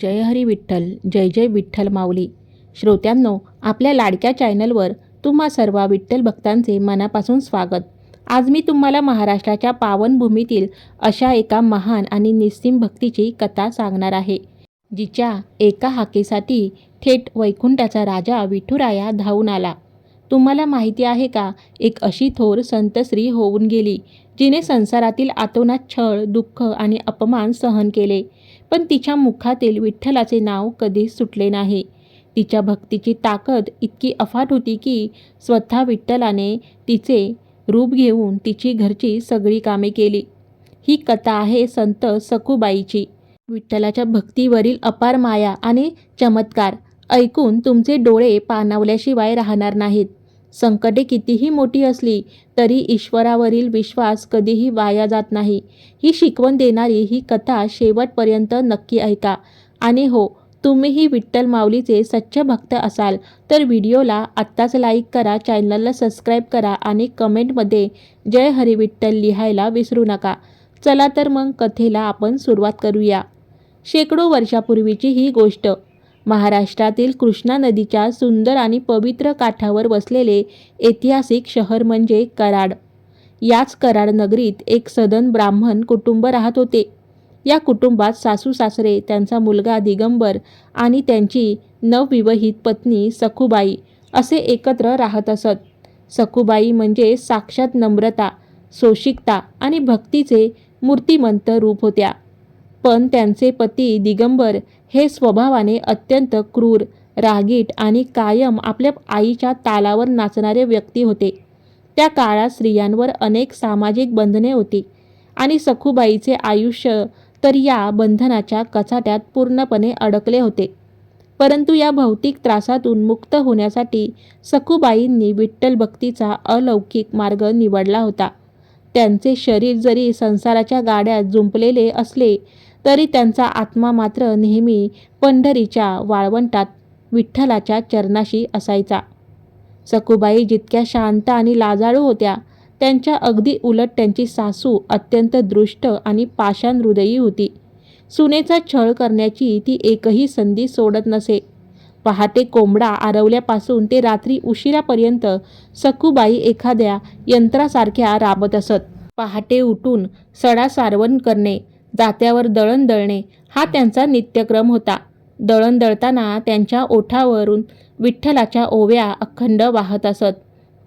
जय हरी विठ्ठल, जय जय विठ्ठल माऊली. श्रोत्यांनो, आपल्या लाडक्या चॅनलवर तुम्हा सर्व विठ्ठल भक्तांचे मनापासून स्वागत. आज मी तुम्हाला महाराष्ट्राच्या पावनभूमीतील अशा एका महान आणि निस्सीम भक्तीची कथा सांगणार आहे, जिच्या एका हाकेसाठी थेट वैकुंठाचा राजा विठुराया धावून आला. तुम्हाला माहिती आहे का, एक अशी थोर संत स्त्री होऊन गेली, जिने संसारातील अतोनात छळ, दुःख आणि अपमान सहन केले, पण तिच्या मुखातील विठ्ठलाचे नाव कधीच सुटले नाही. तिच्या भक्तीची ताकद इतकी अफाट होती की स्वतः विठ्ठलाने तिचे रूप घेऊन तिची घरची सगळी कामे केली. ही कथा आहे संत सखूबाईची. विठ्ठलाच्या भक्तीवरील अपार माया आणि चमत्कार ऐकून तुमचे डोळे पाणावल्याशिवाय राहणार नाहीत. संकटे कितीही मोठी असली तरी ईश्वरावरील विश्वास कधीही वाया जात नाही, ही शिकवण देणारी ही कथा शेवटपर्यंत नक्की ऐका. आणि हो, तुम्हीही विठ्ठल माऊलीचे सच्चे भक्त असाल तर व्हिडिओला आत्ताच लाईक करा, चॅनलला सबस्क्राईब करा आणि कमेंटमध्ये जय हरी विठ्ठल लिहायला विसरू नका. चला तर मग कथेला आपण सुरुवात करूया. शेकडो वर्षापूर्वीची ही गोष्ट. महाराष्ट्रातील कृष्णा नदीच्या सुंदर आणि पवित्र काठावर वसलेले ऐतिहासिक शहर म्हणजे कराड. याच कराड नगरीत एक सधन ब्राह्मण कुटुंब राहत होते. या कुटुंबात सासू सासरे, त्यांचा मुलगा दिगंबर आणि त्यांची नवविवाहित पत्नी सखूबाई असे एकत्र राहत असत. सखूबाई म्हणजे साक्षात नम्रता, सोशिकता आणि भक्तीचे मूर्तिमंत रूप होत्या. पण त्यांचे पती दिगंबर हे स्वभावाने अत्यंत क्रूर, रागीट आणि कायम आपल्या आईच्या तालावर नाचणारे व्यक्ती होते. त्या काळात स्त्रियांवर अनेक सामाजिक बंधने होती आणि सखूबाईचे आयुष्य तर या बंधनाच्या कचाट्यात पूर्णपणे अडकले होते. परंतु या भौतिक त्रासातून मुक्त होण्यासाठी सखूबाईंनी विठ्ठल भक्तीचा अलौकिक मार्ग निवडला होता. त्यांचे शरीर जरी संसाराच्या गाड्यात जुंपलेले असले तरी त्यांचा आत्मा मात्र नेहमी पंढरीच्या वाळवंटात विठ्ठलाच्या चरणाशी असायचा. सखूबाई जितक्या शांत आणि लाजाळू होत्या, त्यांच्या अगदी उलट त्यांची सासू अत्यंत दृष्ट आणि पाषाण हृदयी होती. सुनेचा छळ करण्याची ती एकही संधी सोडत नसे. पहाटे कोंबडा आरवल्यापासून ते रात्री उशिरापर्यंत सखूबाई एखाद्या यंत्रासारख्या राबत असत. पहाटे उठून सडा सारवण करणे, जात्यावर दळण दळणे हा त्यांचा नित्यक्रम होता. दळण दळताना त्यांच्या ओठावरून विठ्ठलाच्या ओव्या अखंड वाहत असत.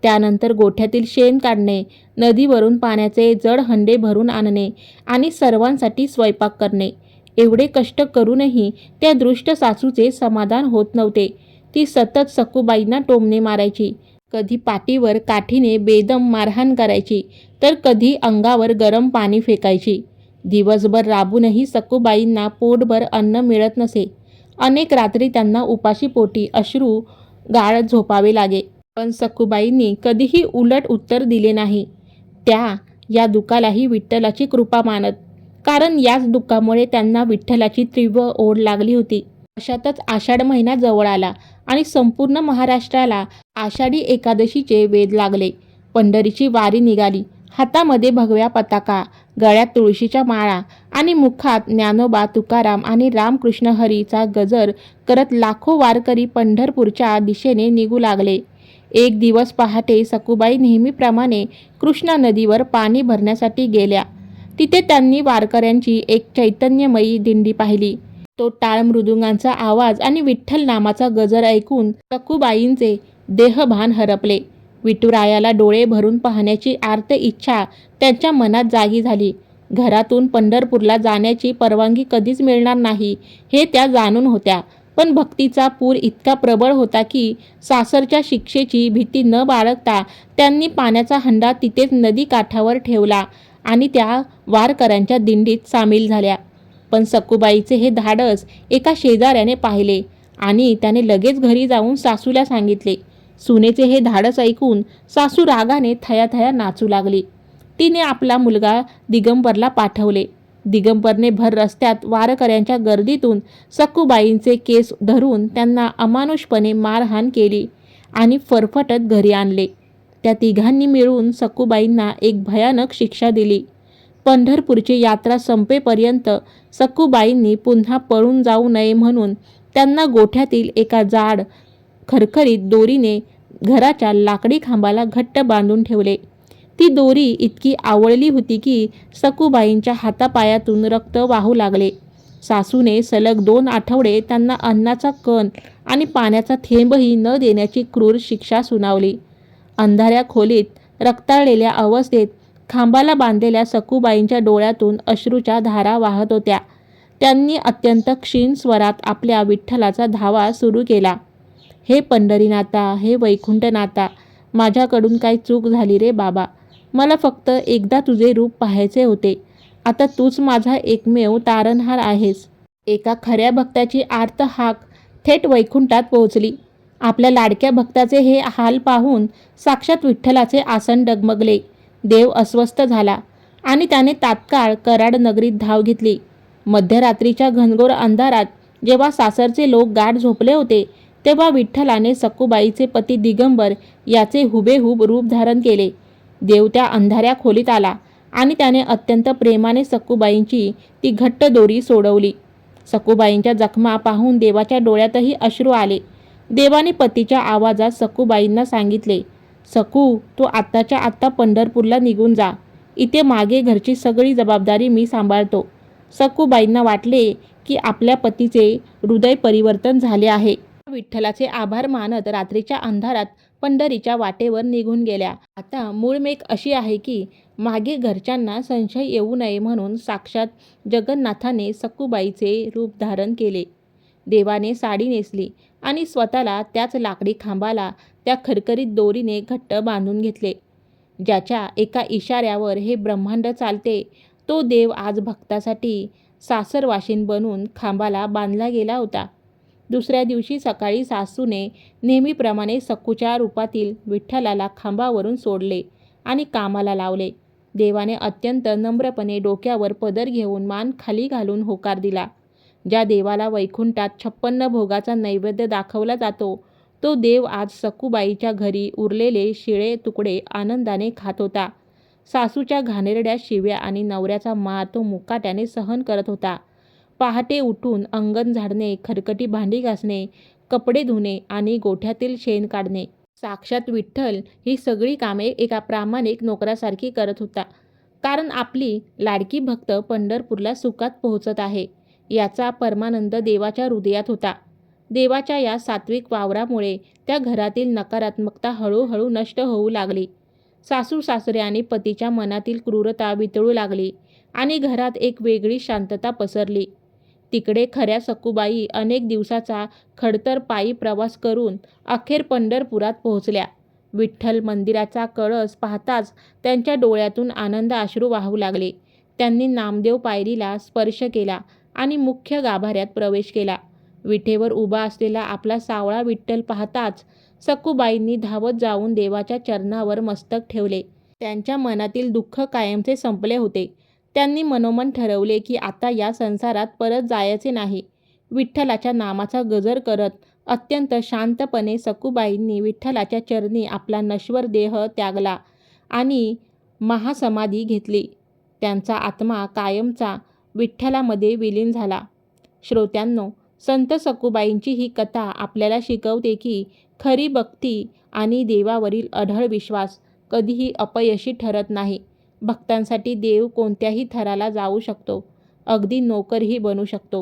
त्यानंतर गोठ्यातील शेण काढणे, नदीवरून पाण्याचे जड हंडे भरून आणणे आणि सर्वांसाठी स्वयंपाक करणे. एवढे कष्ट करूनही त्या दृष्ट सासूचे समाधान होत नव्हते. ती सतत सखूबाईंना टोमणे मारायची. कधी पाठीवर काठीने बेदम मारहाण करायची, तर कधी अंगावर गरम पाणी फेकायची. दिवसभर राबूनही सखूबाईंना पोटभर अन्न मिळत नसे. अनेक रात्री त्यांना उपाशी पोटी अश्रू गाळत झोपावे लागे. पण सखूबाईंनी कधीही उलट उत्तर दिले नाही. त्या या दुःखालाही विठ्ठलाची कृपा मानत, कारण याच दुःखामुळे त्यांना विठ्ठलाची तीव्र ओढ लागली होती. अशातच आषाढ महिना जवळ आला आणि संपूर्ण महाराष्ट्राला आषाढी एकादशीचे वेध लागले. पंढरीची वारी निघाली. हातामध्ये भगव्या पताका, गळ्यात तुळशीच्या माळा आणि मुखात ज्ञानोबा, तुकाराम आणि रामकृष्ण हरीचा गजर करत लाखो वारकरी पंढरपूरच्या दिशेने निघू लागले. एक दिवस पहाटे सखूबाई नेहमीप्रमाणे कृष्णा नदीवर पाणी भरण्यासाठी गेल्या. तिथे त्यांनी वारकऱ्यांची एक चैतन्यमयी दिंडी पाहिली. तो टाळ मृदुंगांचा आवाज आणि विठ्ठल नामाचा गजर ऐकून सखूबाईंचे देहभान हरपले. विठुरायाला डोळे भरून पाहण्याची आर्त इच्छा त्यांच्या मनात जागी झाली. घरातून पंढरपूरला जाण्याची परवानगी कधीच मिळणार नाही हे त्या जाणून होत्या, पण भक्तीचा पूर इतका प्रबळ होता की सासरच्या शिक्षेची भीती न बाळगता त्यांनी पाण्याचा हंडा तिथेच नदी काठावर ठेवला आणि त्या वारकऱ्यांच्या दिंडीत सामील झाल्या. पण सखूबाईचे हे धाडस एका शेजाऱ्याने पाहिले आणि त्याने लगेच घरी जाऊन सासूला सांगितले. सुनेचे हे धाडस ऐकून सासू रागाने थयाथया नाचू लागली. तिने आपला मुलगा दिगंबरला पाठवले. दिगंबरने भर रस्त्यात वारकऱ्यांच्या गर्दीतून सखूबाईंचे केस धरून त्यांना अमानुषपणे मारहाण केली आणि फरफटत घरी आणले. त्या तिघांनी मिळून सखूबाईंना एक भयानक शिक्षा दिली. पंढरपूरची यात्रा संपेपर्यंत सखूबाईंनी पुन्हा पळून जाऊ नये म्हणून त्यांना गोठ्यातील एका जाड खरखरीत दोरीने घराच्या लाकडी खांबाला घट्ट बांधून ठेवले. ती दोरी इतकी आवळली होती की सखूबाईंच्या हातापायातून रक्त वाहू लागले. सासूने सलग 2 आठवडे त्यांना अन्नाचा कण आणि पाण्याचा थेंबही न देण्याची क्रूर शिक्षा सुनावली. अंधाऱ्या खोलीत रक्ताळलेल्या अवस्थेत खांबाला बांधलेल्या सखूबाईंच्या डोळ्यातून अश्रूच्या धारा वाहत होत्या. त्यांनी अत्यंत क्षीण स्वरात आपल्या विठ्ठलाचा धावा सुरू केला. हे पंढरीनाथा, हे वैकुंठनाथा, माझ्याकडून काही चूक झाली रे बाबा. मला फक्त एकदा तुझे रूप पाहायचे होते. आता तूच माझा एकमेव तारणहार आहेस. एका खऱ्या भक्ताची आर्त हाक थेट वैकुंठात पोहोचली. आपल्या लाडक्या भक्ताचे हे हाल पाहून साक्षात विठ्ठलाचे आसन डगमगले. देव अस्वस्थ झाला आणि त्याने तात्काळ कराड नगरीत धाव घेतली. मध्यरात्रीच्या घनघोर अंधारात जेव्हा सासरचे लोक गाढ झोपले होते, तेव्हा विठ्ठलाने सखूबाईचे पती दिगंबर याचे हुबेहूब रूप धारण केले. देव त्या अंधाऱ्या खोलीत आला आणि त्याने अत्यंत प्रेमाने सखूबाईंची ती घट्ट दोरी सोडवली. सखूबाईंच्या जखमा पाहून देवाच्या डोळ्यातही अश्रू आले. देवाने पतीच्या आवाजात सखूबाईंना सांगितले, सखू, तू आत्ताच्या आत्ता पंढरपूरला निघून जा. इथे मागे घरची सगळी जबाबदारी मी सांभाळतो. सखूबाईंना वाटले की आपल्या पतीचे हृदय परिवर्तन झाले आहे. विठ्ठलाचे आभार मानत रात्रीच्या अंधारात पंढरीच्या वाटेवर निघून गेल्या. आता मूळमेक अशी आहे की मागे घरच्यांना संशय येऊ नये म्हणून साक्षात जगन्नाथाने सखूबाईचे रूप धारण केले. देवाने साडी नेसली आणि स्वतःला त्याच लाकडी खांबाला त्या खरखरीत दोरीने घट्ट बांधून घेतले. ज्याच्या एका इशाऱ्यावर हे ब्रह्मांड चालते, तो देव आज भक्तासाठी सासरवाशीण बनून खांबाला बांधला गेला होता. दुसऱ्या दिवशी सकाळी सासूने नेहमीप्रमाणे सखूच्या रूपातील विठ्ठलाला खांबावरून सोडले आणि कामाला लावले. देवाने अत्यंत नम्रपणे डोक्यावर पदर घेऊन मान खाली घालून होकार दिला. ज्या देवाला वैकुंठात 56 भोगाचा नैवेद्य दाखवला जातो, तो देव आज सखूबाईच्या घरी उरलेले शिळे तुकडे आनंदाने खात होता. सासूच्या घाणेरड्या शिव्या आणि नवऱ्याचा मार तो मुकाट्याने सहन करत होता. पहाटे उठून अंगण झाडणे, खरकटी भांडी घासणे, कपडे धुणे आणि गोठ्यातील शेण काढणे, साक्षात विठ्ठल ही सगळी कामे एका प्रामाणिक नोकरासारखी करत होता. कारण आपली लाडकी भक्त पंढरपूरला सुखात पोहोचत आहे याचा परमानंद देवाच्या हृदयात होता. देवाच्या या सात्विक वावरामुळे त्या घरातील नकारात्मकता हळूहळू नष्ट होऊ लागली. सासू सासरे आणि पतीच्या मनातील क्रूरता वितळू लागली आणि घरात एक वेगळी शांतता पसरली. तिकडे खऱ्या सखूबाई अनेक दिवसाचा खडतर पायी प्रवास करून अखेर पंढरपुरात पोहोचल्या. विठ्ठल मंदिराचा कळस पाहताच त्यांच्या डोळ्यातून आनंद अश्रू वाहू लागले. त्यांनी नामदेव पायरीला स्पर्श केला आणि मुख्य गाभाऱ्यात प्रवेश केला. विठेवर उभा असलेला आपला सावळा विठ्ठल पाहताच सखूबाईंनी धावत जाऊन देवाच्या चरणावर मस्तक ठेवले. त्यांच्या मनातील दुःख कायमचे संपले होते. त्यांनी मनोमन ठरवले की आता या संसारात परत जायचे नाही. विठ्ठलाच्या नामाचा गजर करत अत्यंत शांतपणे सखूबाईंनी विठ्ठलाच्या चरणी आपला नश्वर देह त्यागला आणि महासमाधी घेतली. त्यांचा आत्मा कायमचा विठ्ठलामध्ये विलीन झाला. श्रोत्यांनो, संत सखूबाईंची ही कथा आपल्याला शिकवते की खरी भक्ती आणि देवावरील अढळ विश्वास कधीही अपयशी ठरत नाही. भक्तांसाठी देव कोणत्याही थराला जाऊ शकतो, अगदी नोकरही बनू शकतो.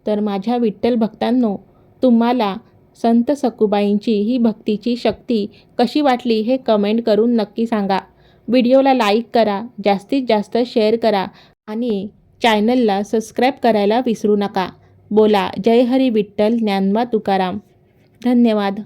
तर माझ्या विठ्ठल भक्तांनो, तुम्हाला संत सखूबाईंची ही भक्तीची शक्ती कशी वाटली हे कमेंट करून नक्की सांगा. व्हिडिओला लाईक करा, जास्तीत जास्त शेअर करा आणि चॅनलला सबस्क्राईब करायला विसरू नका. बोला जय हरी विठ्ठल ज्ञानोबा तुकाराम. धन्यवाद.